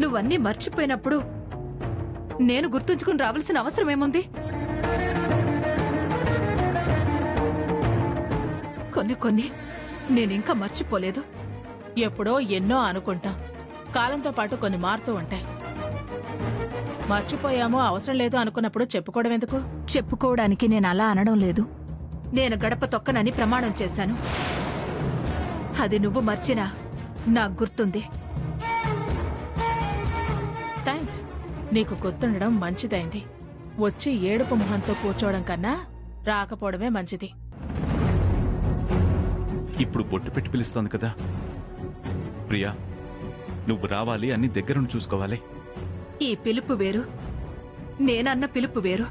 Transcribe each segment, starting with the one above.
నువ్వన్నీ మర్చిపోయినప్పుడు నేను గుర్తుంచుకుని రావాల్సిన అవసరం ఏముంది? కొన్ని నేనింకా మర్చిపోలేదు. ఎప్పుడో ఎన్నో అనుకుంటాం. కాలంతో పాటు కొన్ని మారుతూ ఉంటాయి. మర్చిపోయామో అవసరం లేదు అనుకున్నప్పుడు చెప్పుకోవడం ఎందుకు? చెప్పుకోవడానికి నేను అలా అనడం లేదు. నేను గడప తొక్కనని ప్రమాణం చేశాను. అది నువ్వు మర్చినా నాకు గుర్తుంది. థ్యాంక్స్. నీకు గుర్తుండడం మంచిదైంది. వచ్చి ఏడుపు మొహంతో కూర్చోవడం కన్నా రాకపోవడమే మంచిది. ఇప్పుడు బొట్టు పెట్టి పిలుస్తోంది కదా ప్రియా, నువ్వు రావాలి, అన్ని దగ్గరుండి చూసుకోవాలి. ఈ పిలుపు వేరు, నేనన్న పిలుపు వేరు.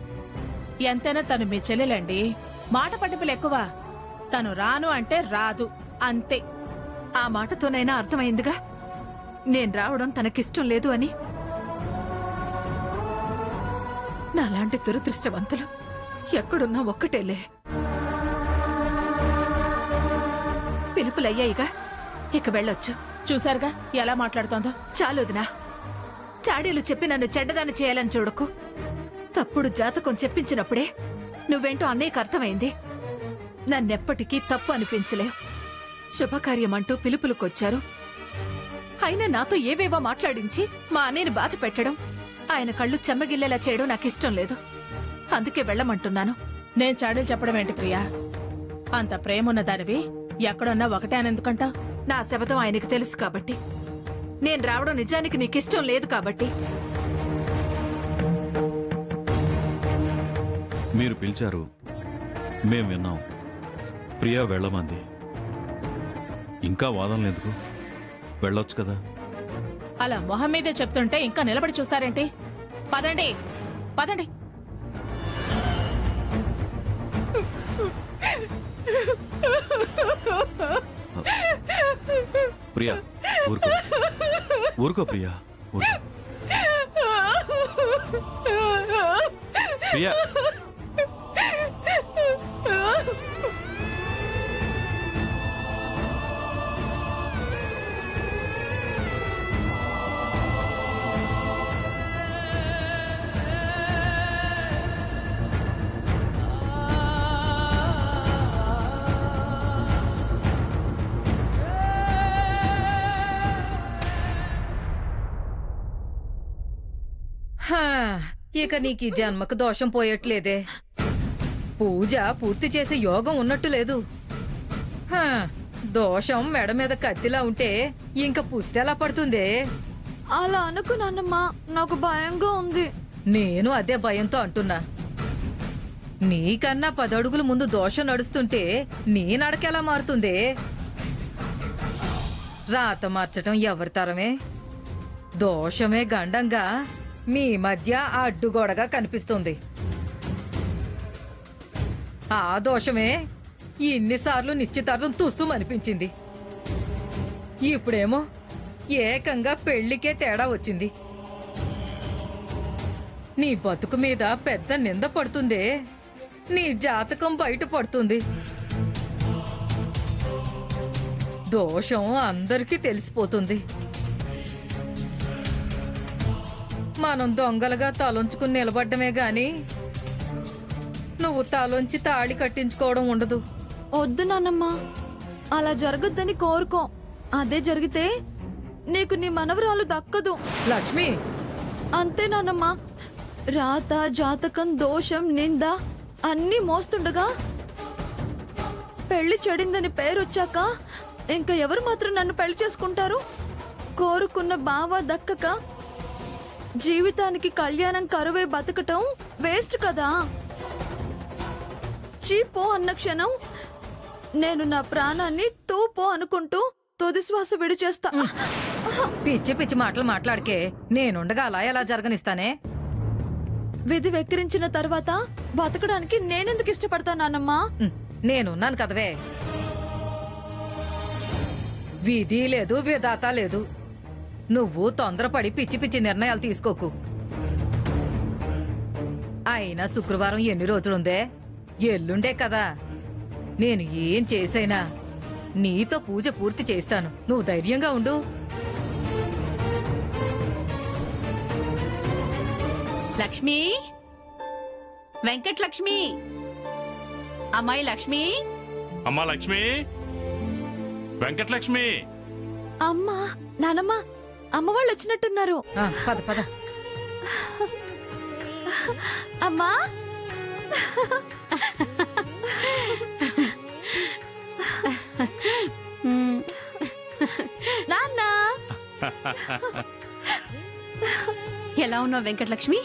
ఎంతైనా తను మీ చెల్లెలండి. మాట పట్టింపులు ఎక్కువ. తను రాను అంటే రాదు, అంతే. ఆ మాటతోనైనా అర్థమైందిగా నేను రావడం తనకిష్టం లేదు అని. నాలాంటి దురదృష్టవంతులు ఎక్కడున్నా ఒక్కటేలే. పిలుపులయ్యాయిగా, ఇక వెళ్ళొచ్చు. చూసారుగా ఎలా మాట్లాడుతోందో. చాలుదినా, చాడీలు చెప్పి నన్ను చెడ్డదాన్ని చేయాలని చూడకు. తప్పుడు జాతకం చెప్పించినప్పుడే నువ్వేంటో అన్నయ్యకు అర్థమైంది. నన్నెప్పటికీ తప్పు అనిపించలేవు. శుభకార్యమంటూ పిలుపులకొచ్చారు. అయినా నాతో ఏవేవో మాట్లాడించి మా అన్నయ్యని బాధ పెట్టడం, ఆయన కళ్ళు చెమ్మగిల్లేలా చేయడం నాకిష్టం లేదు. అందుకే వెళ్ళమంటున్నాను. నేను చాడీలు చెప్పడం ఏంటి ప్రియా? అంత ప్రేమున్న దానివి ఎక్కడున్నా ఒకటే అని ఎందుకంటావు? నా శబదం ఆయనకు తెలుసు కాబట్టి. నేను రావడం నిజానికి నీకిష్టం లేదు కాబట్టి. మీరు పిలిచారు, మేం విన్నాం. ప్రియా వెళ్ళమంది. ఇంకా వాదనలు ఎందుకు? వెళ్ళొచ్చు కదా. అలా మొహం మీదే చెప్తుంటే ఇంకా నిలబడి చూస్తారేంటి? పదండి, పదండి. ప్రియా ఊరుకో, ఊరుకో ప్రియా, ఊరుకో. ప్రియా ఇక నీకు ఈ జన్మకు దోషం పోయట్లేదే. పూజ పూర్తి చేసే యోగం ఉన్నట్టు లేదు. దోషం మెడ మీద కత్తిలా ఉంటే ఇంక పుస్తె ఎలా పడుతుందే? అలా అనుకు నాన్నమ్మా, నాకు భయంగా ఉంది. నేను అదే భయంతో అంటున్నా. నీకన్నా 10 అడుగుల ముందు దోషం నడుస్తుంటే నీ నడకెలా మారుతుందే? రాత మార్చటం ఎవరి తరమే? దోషమే గండంగా మీ మధ్య అడ్డుగోడగా కనిపిస్తుంది. ఆ దోషమే ఇన్నిసార్లు నిశ్చితార్థం తుస్సుమనిపించింది. ఇప్పుడేమో ఏకంగా పెళ్లికే తేడా వచ్చింది. నీ బతుకు మీద పెద్ద నింద పడుతుందే. నీ జాతకం బయట పడుతుంది. దోషం అందరికీ తెలిసిపోతుంది. మనం దొంగలుగా తలొంచుకుని నిలబడ్డమే గాని నువ్వు తలొంచి తాళి కట్టించుకోవడం ఉండదు. వద్దు నాన్నమ్మా, అలా జరగద్దని కోరుకో. అదే జరిగితే నీకు నీ మనవరాలు దక్కదు. లక్ష్మి, అంతే నాన్నమ్మా. రాత, జాతకం, దోషం, నింద అన్నీ మోస్తుండగా పెళ్లి చెడిందని పేరొచ్చాక ఇంకా ఎవరు మాత్రం నన్ను పెళ్లి చేసుకుంటారు? కోరుకున్న బావ దక్కక జీవితానికి కళ్యాణం కరువే బతకటం వేస్ట్ కదా. చీపో అన్న క్షణం నేను నా ప్రాణాన్ని తూపో అనుకుంటూ తుదిశ్వాస విడిచేస్తా. పిచ్చి పిచ్చి మాటలు మాట్లాడకే. నేనుండగా అలా ఎలా జరగనిస్తానే? విధి వెక్కిరించిన తర్వాత బతకడానికి నేనెందుకు ఇష్టపడతానమ్మా? నేనున్నాను కదవే. విధి లేదు, విధాత లేదు. నువ్వు తొందరపడి పిచ్చి పిచ్చి నిర్ణయాలు తీసుకోకు. అయినా శుక్రవారం ఎన్ని రోజులుందే? ఎల్లుండే కదా. నేను ఏం చేసైనా నీతో పూజ పూర్తి చేస్తాను. నువ్వు ధైర్యంగా ఉండు. లక్ష్మి, వెంకటలక్ష్మి, అమ్మాయి లక్ష్మి. అమ్మా లక్ష్మి, వెంకటలక్ష్మి. అమ్మా, నానమ్మ, అమ్మ వాళ్ళు వచ్చినట్టున్నారు. పద పద. అమ్మా, నాన్న. ఎలా ఉన్నావు వెంకటలక్ష్మి?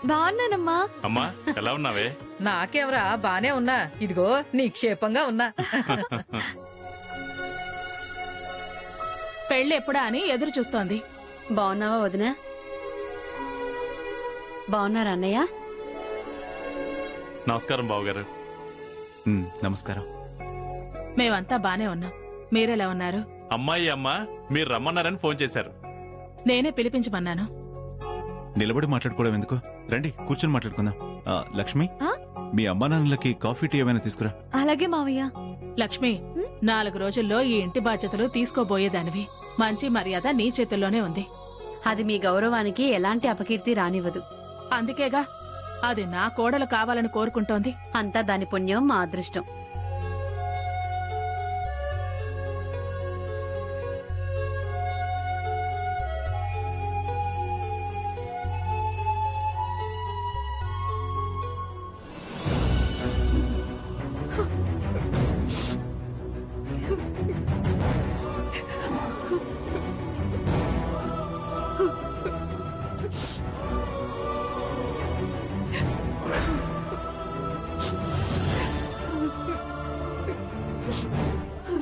బాగున్నానమ్మా. అమ్మా ఎలా ఉన్నావే? నాకేవరా, బానే ఉన్నా. ఇదిగో నిక్షేపంగా ఉన్నా. పెళ్ళి ఎప్పుడా అని ఎదురు చూస్తోంది. బాగున్నావా వదినా? బాగున్నారా అన్నయ్య? నమస్కారం బావగారు. నమస్కారం. మేమంతా బానే ఉన్నాం. మీరెలా ఉన్నారు? అమ్మాయి అమ్మ మీరు రమ్మన్నారని ఫోన్ చేశారు. నేనే పిలిపించమన్నాను. నిలబడి మాట్లాడుకోవడం ఎందుకు? రండి కూర్చొని మాట్లాడుకుందాం. లక్ష్మి, ఆ? మీ అమ్మా నాన్నలకి కాఫీ టీ ఏమైనా తీసుకురా. అలాగే మావయ్య. లక్ష్మి, 4 రోజుల్లో ఈ ఇంటి బాధ్యతలు తీసుకోబోయేదానివి. మంచి మర్యాద నీ చేతుల్లోనే ఉంది. అది మీ గౌరవానికి ఎలాంటి అపకీర్తి రానివ్వదు. అందుకేగా అది నా కోడలు కావాలని కోరుకుంటోంది. అంతా దాని పుణ్యం, మా అదృష్టం.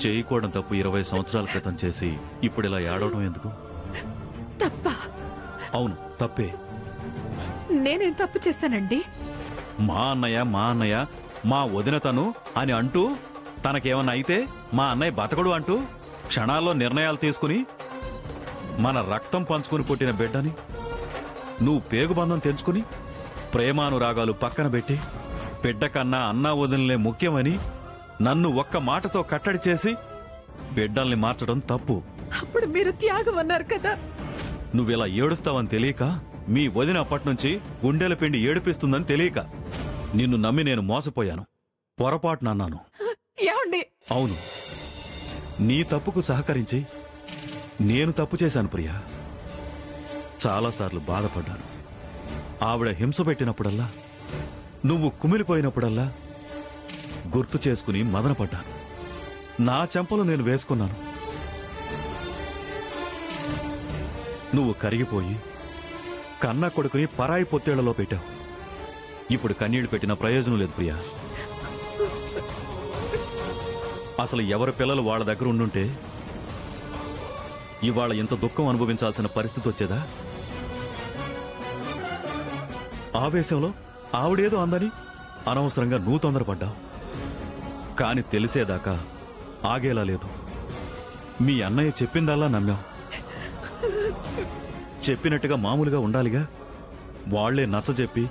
చేయకూడని తప్పు 20 సంవత్సరాల క్రితం చేసి ఇప్పుడు ఇలా ఏడవడం ఎందుకు? తప్ప? అవును తప్పే. నేనేం తప్పు చేశానండి? మా అన్నయ్య మా వదిన తను అని అంటూ, తనకేమన్నా అయితే మా అన్నయ్య బతకడు అంటూ క్షణాల్లో నిర్ణయాలు తీసుకుని మన రక్తం పంచుకుని పుట్టిన బిడ్డని నువ్వు పేగుబంధం తెంచుకుని ప్రేమానురాగాలు పక్కన పెట్టి బిడ్డ కన్నా అన్నా వదినలే ముఖ్యమని నన్ను ఒక్క మాటతో కట్టడి చేసి బిడ్డల్ని మార్చడం తప్పు. అప్పుడు మీరు త్యాగం అన్నారు కదా. నువ్విలా ఏడుస్తావని తెలియక, మీ వదిన అప్పట్నుంచి గుండెల పిండి ఏడిపిస్తుందని తెలియక నిన్ను నమ్మి నేను మోసపోయాను. పొరపాటునన్నాను. ఏమండి? అవును, నీ తప్పుకు సహకరించి నేను తప్పు చేశాను ప్రియా. చాలాసార్లు బాధపడ్డాను. ఆవిడ హింస పెట్టినప్పుడల్లా, నువ్వు కుమిలిపోయినప్పుడల్లా గుర్తు చేసుకుని మదనపడ్డాను. నా చెంపలు నేను వేసుకున్నాను. నువ్వు కరిగిపోయి కన్న కొడుకుని పరాయి పొత్తేళ్లలో పెట్టావు. ఇప్పుడు కన్నీళ్లు పెట్టిన ప్రయోజనం లేదు ప్రియా. అసలు ఎవరి పిల్లలు వాళ్ళ దగ్గర ఉండుంటే ఇవాళ ఇంత దుఃఖం అనుభవించాల్సిన పరిస్థితి వచ్చేదా? ఆవేశంలో ఆవిడేదో అందని అనవసరంగా నువ్వు తొందరపడ్డావు. కాని తెలిసేదాకా ఆగేలా లేదు. మీ అన్నయ్య చెప్పిందల్లా నమ్మావు. చెప్పినట్టుగా మామూలుగా ఉండాలిగా. వాళ్లే నచ్చజెప్పి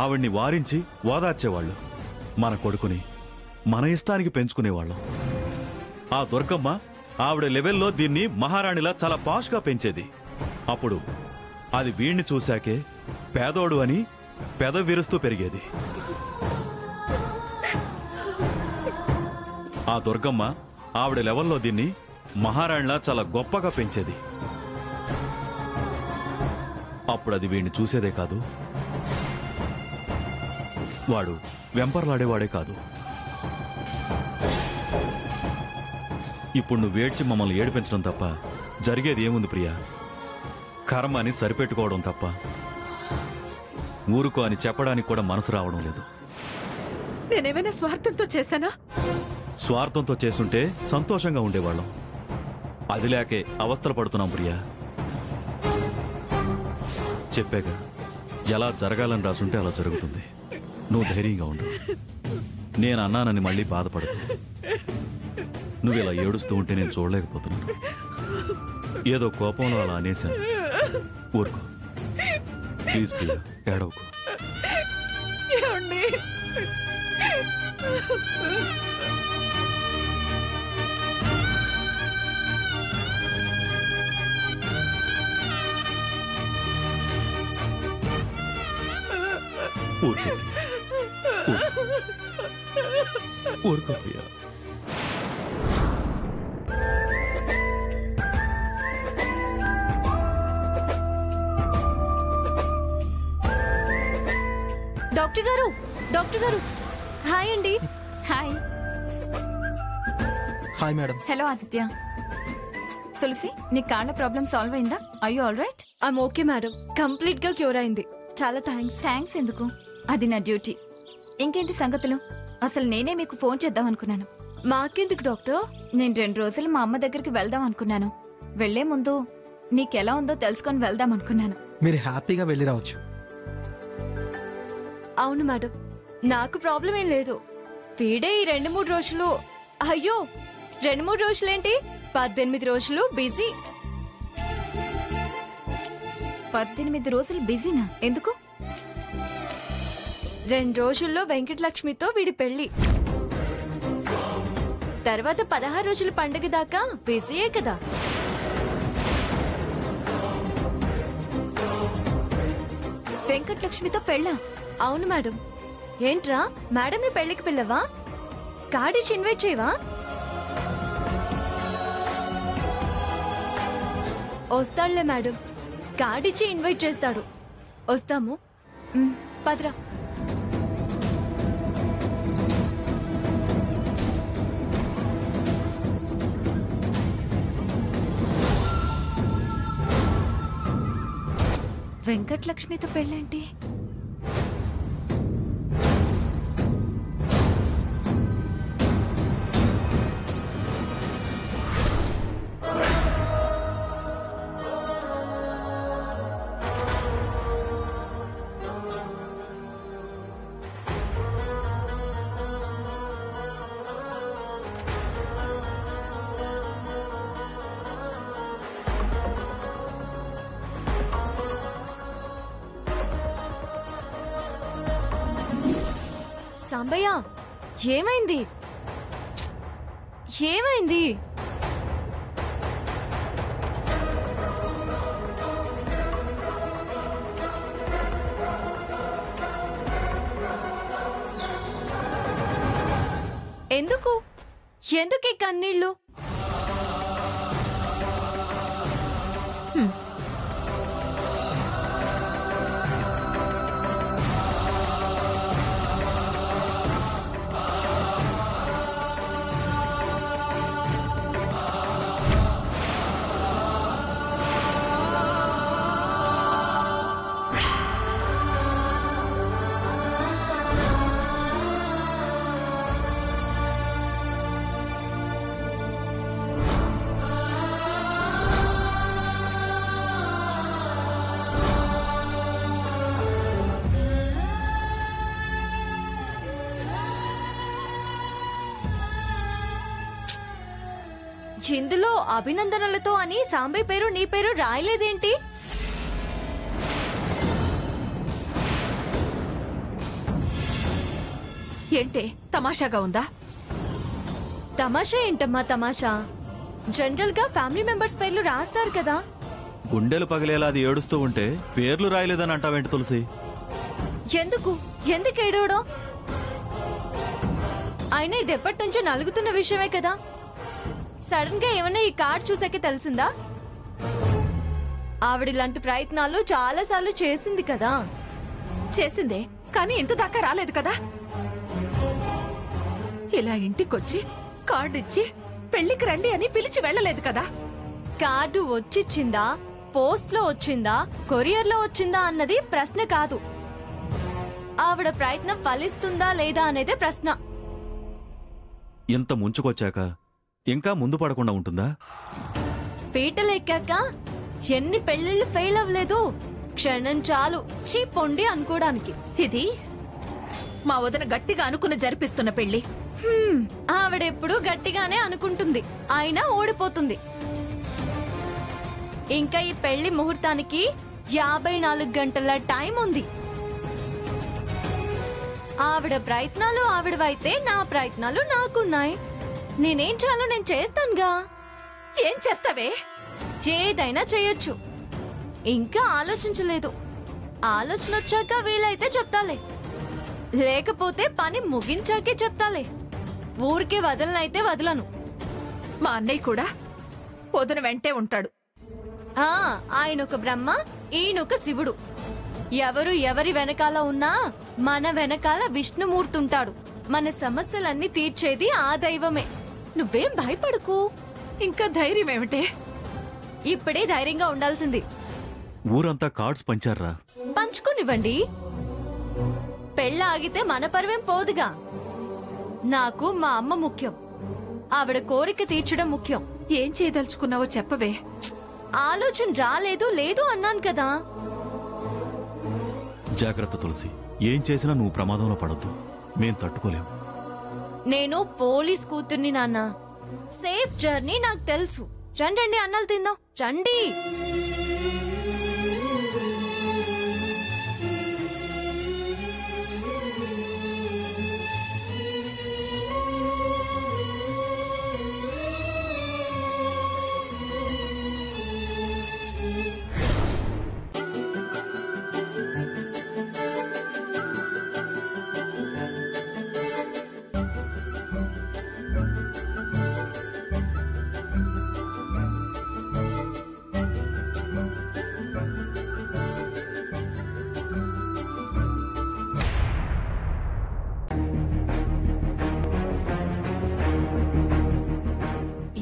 ఆవిడ్ని వారించి ఓదార్చేవాళ్ళు. మన కొడుకుని మన ఇష్టానికి పెంచుకునేవాళ్ళం. ఆ దుర్గమ్మ ఆవిడ లెవెల్లో దీన్ని మహారాణిలా చాలా పాష్గా పెంచేది. అప్పుడు అది వీణ్ణి చూశాకే పేదోడు అని పెద విరుస్తూ పెరిగేది. ఆ దుర్గమ్మ ఆవిడ లెవెల్లో దీన్ని మహారాణిలా చాలా గొప్పగా పెంచేది. అప్పుడు అది వీణ్ణి చూసేదే కాదు, వాడు వెంపర్లాడేవాడే కాదు. ఇప్పుడు నువ్వు ఏడ్చి మమ్మల్ని ఏడిపించడం తప్ప జరిగేది ఏముంది ప్రియా? కర్మ అని సరిపెట్టుకోవడం తప్ప ఊరుకో అని చెప్పడానికి కూడా మనసు రావడం లేదు. నేనేమైనా స్వార్థంతో చేశానా? స్వార్థంతో చేసుంటే సంతోషంగా ఉండేవాళ్ళం. అది లేకే అవస్థలు పడుతున్నాం ప్రియా. చెప్పాగా, ఎలా జరగాలని రాసుంటే అలా జరుగుతుంది. నువ్వు ధైర్యంగా ఉండు. నేను అన్నానని మళ్ళీ బాధపడకు. నువ్వు ఇలా ఏడుస్తూ ఉంటే నేను చూడలేకపోతున్నాను. ఏదో కోపంలో అలా అనేశాను. ఊరుకో ప్లీజ్ ప్రియా, ఏడవకు. ఏమండి? ఊరుకో ఊరుకో ప్రియా. డాక్టర్ గారు, డాక్టర్ గారు, హాయ్ అండి. Hi. Hi madam. Hello Aditya. Tulasi, నీ కాళ్ళ ప్రాబ్లం సాల్వ్ అయిందా? I you all right? I'm okay madam, complete గా క్యూర్ అయింది. చాలా థ్యాంక్స్. థ్యాంక్స్ ఎందుకు, అది నా డ్యూటీ. ఇంకేంటి సంగతులు? అసలు నేనే మీకు ఫోన్ చేద్దాం అనుకున్నాను. మాకెందుకు డాక్టర్? నేను 2 రోజులు మా అమ్మ దగ్గరికి వెళ్దాం అనుకున్నాను. వెళ్లే ముందు నీకెలా ఉందో తెలుసుకొని వెళ్దాం అనుకున్నాను. మీరు హ్యాపీగా వెళ్ళి రావచ్చు. అవును మేడం, నాకు ప్రాబ్లం ఏం లేదు. వీడే ఈ 2-3 రోజులు, అయ్యో 2-3 రోజులేంటి, 18 రోజులు బిజీ. 18 రోజులు బిజీనా? ఎందుకు? 2 రోజుల్లో వెంకటలక్ష్మితో వీడి పెళ్లి, తర్వాత 16 రోజుల పండుగ దాకా బిజీయే కదా. వెంకటలక్ష్మితో పెళ్ళా? అవును మేడం. ఏంట్రా మేడంని పెళ్లికి పిల్లవా? కార్డిష్ ఇన్వైట్ చేయవా? వస్తాడులే మేడం, కార్డిచ్చి ఇన్వైట్ చేస్తాడు. వస్తాము. పద్రా. వెంకటలక్ష్మితో పెళ్ళేంటి? సాంబయ్య, ఏమైంది? ఏమైంది? ఎందుకు ఎందుకు ఈ కన్నీళ్ళు? ఇందులో అభినందనలతో అని సాంబయ్య పేరు నీ పేరు రాయలేదేంటి? ఏంటే తమాషాగా ఉందా? తమాషా ఏంటమ్మా తమాషా? జనరల్ గా ఫ్యామిలీ మెంబర్స్ పేర్లు రాస్తారు కదా. గుండెలు పగిలేలా అది ఏడుస్తూ ఉంటే పేర్లు రాయలేదని అంటావేంటి తులసి? ఎందుకు ఏడవడం? అయినా ఇది ఎప్పటి నుంచో నలుగుతున్న విషయమే కదా. సడన్ గా ఏమన్నా ఈ కార్డ్ చూసాకే తెలిసిందా? ఆవిడిలాంటి ప్రయత్నాలు చాలా సార్లు చేసింది కదా. చేసిందే, కానీ ఇంత దాకా రాలేదు కదా. ఇలా ఇంటికొచ్చి కార్డిచ్చి పెళ్లికి రండి అని పిలిచి వెళ్ళలేదు కదా. కార్డు వచ్చిచ్చిందా, పోస్ట్ లో వచ్చిందా, కొరియర్ లో వచ్చిందా అన్నది ప్రశ్న కాదు. ఆవిడ ప్రయత్నం ఫలిస్తుందా లేదా అనేదే ప్రశ్న. ఇంత ముంచుకొచ్చాక ఇంకా ముందు పడకుండా ఉంటుందా? పీటలెక్కాక ఎన్ని పెళ్లిళ్ళు ఫెయిల్ అవ్వలేదు. క్షణం చాలు చీపొండి అనుకోడానికి. ఇది మా వదిన గట్టిగా అనుకుని జరిపిస్తున్న పెళ్లి. ఆవిడెప్పుడు గట్టిగానే అనుకుంటుంది, అయినా ఓడిపోతుంది. ఇంకా ఈ పెళ్లి ముహూర్తానికి 54 గంటల టైం ఉంది. ఆవిడ ప్రయత్నాలు ఆవిడవైతే నా ప్రయత్నాలు నాకున్నాయి. నేనేం చేయాలో నేను చేస్తానుగా. ఏం చేస్తావే? ఏదైనా చేయొచ్చు. ఇంకా ఆలోచించలేదు. ఆలోచన వచ్చాక వీలైతే చెప్తాలే. లేకపోతే పని ముగించాకే చెప్తాలే. ఊరికే వదలనైతే వదలను. మా అన్నయ్య కూడా వదిన వెంటే ఉంటాడు. ఆయనొక బ్రహ్మ, ఈయనొక శివుడు. ఎవరి వెనకాల ఉన్నా మన వెనకాల విష్ణుమూర్తుంటాడు. మన సమస్యలన్నీ తీర్చేది ఆ దైవమే. నువ్వేం భయపడకు. ఇంకా ధైర్యం ఏమిటే? ఇప్పుడే ధైర్యంగా ఉండాల్సింది. ఊరంతా కార్డ్స్ పంచారా? పంచుకునివ్వండి. పెళ్ళ ఆగితే మన పరువేం పోదుగా. నాకు మా అమ్మ ముఖ్యం. ఆవిడ కోరిక తీర్చడం ముఖ్యం. ఏం చేయదలుచుకున్నావో చెప్పవే. ఆలోచన రాలేదు లేదు అన్నాను కదా. జాగ్రత్త తులసి. ఏం చేసినా నువ్వు ప్రమాదంలో పడొద్దు. మేం తట్టుకోలేం. నేను పోలీస్ కూతుర్ని నాన్న. సేఫ్ జర్నీ నాకు తెలుసు. రండి అన్నాలు తిందాం. రండి.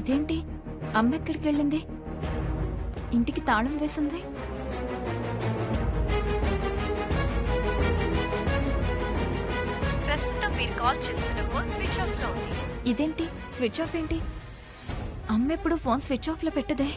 ఇదేంటి, అమ్మ ఎక్కడికి వెళ్ళింది? ఇంటికి తాళం వేసింది. ప్రస్తుతం మీరు కాల్ చేస్తున్న ఫోన్ స్విచ్ ఆఫ్ లో ఉంది. ఇదేంటి స్విచ్ ఆఫ్ ఏంటి? అమ్మ ఎప్పుడు ఫోన్ స్విచ్ ఆఫ్ లో పెట్టదే.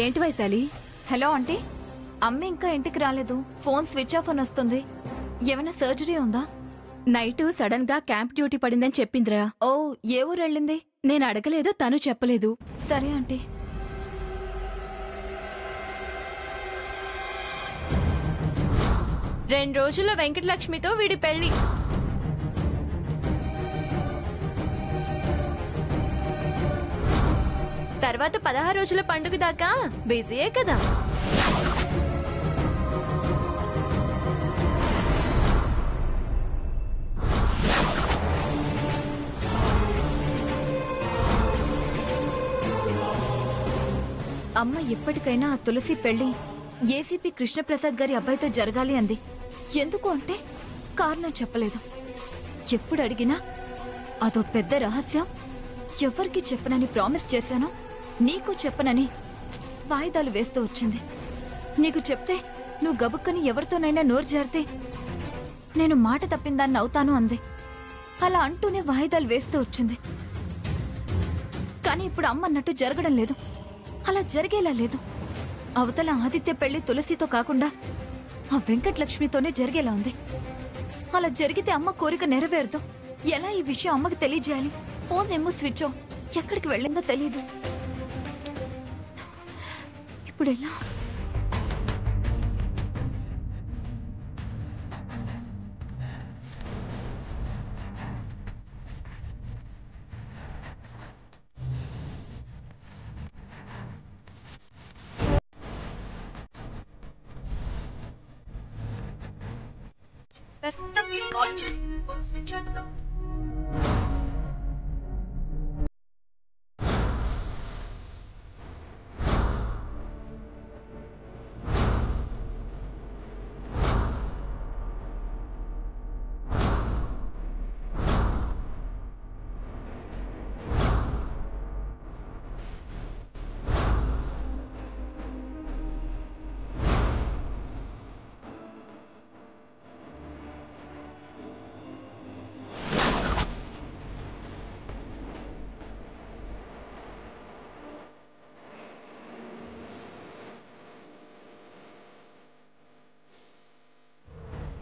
ఏంటి వైశాలి? హలో ఆంటీ, అమ్మ ఇంకా ఇంటికి రాలేదు. ఫోన్ స్విచ్ ఆఫ్ అని వస్తుంది. ఏమైనా సర్జరీ ఉందా? నైట్ సడన్ గా క్యాంప్ డ్యూటీ పడిందని చెప్పిందిరా. ఓ, ఏ ఊరు వెళ్ళింది? నేను అడగలేదు, తను చెప్పలేదు. సరే ఆంటీ. రెండు రోజుల్లో వెంకటలక్ష్మితో వీడి పెళ్లి. తర్వాత 16 రోజుల పండుగ దాకా బిజీయే కదా. అమ్మ ఎప్పటికైనా ఆ తులసి పెళ్లి ఏసీపీ కృష్ణప్రసాద్ గారి అబ్బాయితో జరగాలి అంది. ఎందుకు అంటే కారణం చెప్పలేదు. ఎప్పుడు అడిగినా అదో పెద్ద రహస్యం, ఎవరికి చెప్పనని ప్రామిస్ చేశాను, నీకు చెప్పనని వాయిదాలు వేస్తూ వచ్చింది. నీకు చెప్తే నువ్వు గబుక్కని ఎవరితోనైనా నోరు జారితే నేను మాట తప్పిందాన్ని అవుతాను అంది. అలా అంటూనే వాయిదాలు వేస్తూ వచ్చింది. కానీ ఇప్పుడు అమ్మ అన్నట్టు జరగడం లేదు. అలా జరిగేలా లేదు. అవతల ఆదిత్య పెళ్లి తులసితో కాకుండా ఆ వెంకటలక్ష్మితోనే జరిగేలా ఉంది. అలా జరిగితే అమ్మ కోరిక నెరవేరదు. ఎలా ఈ విషయం అమ్మకి తెలియజేయాలి? ఫోన్ ఏమో స్విచ్ ఆఫ్. ఎక్కడికి వెళ్ళిందో తెలీదు. ఇప్పుడు ఎలా? ప్రస్తుతం మీరు కాల్ చేస్తున్న ఫోన్ స్విచ్ ఆఫ్ లో ఉంది.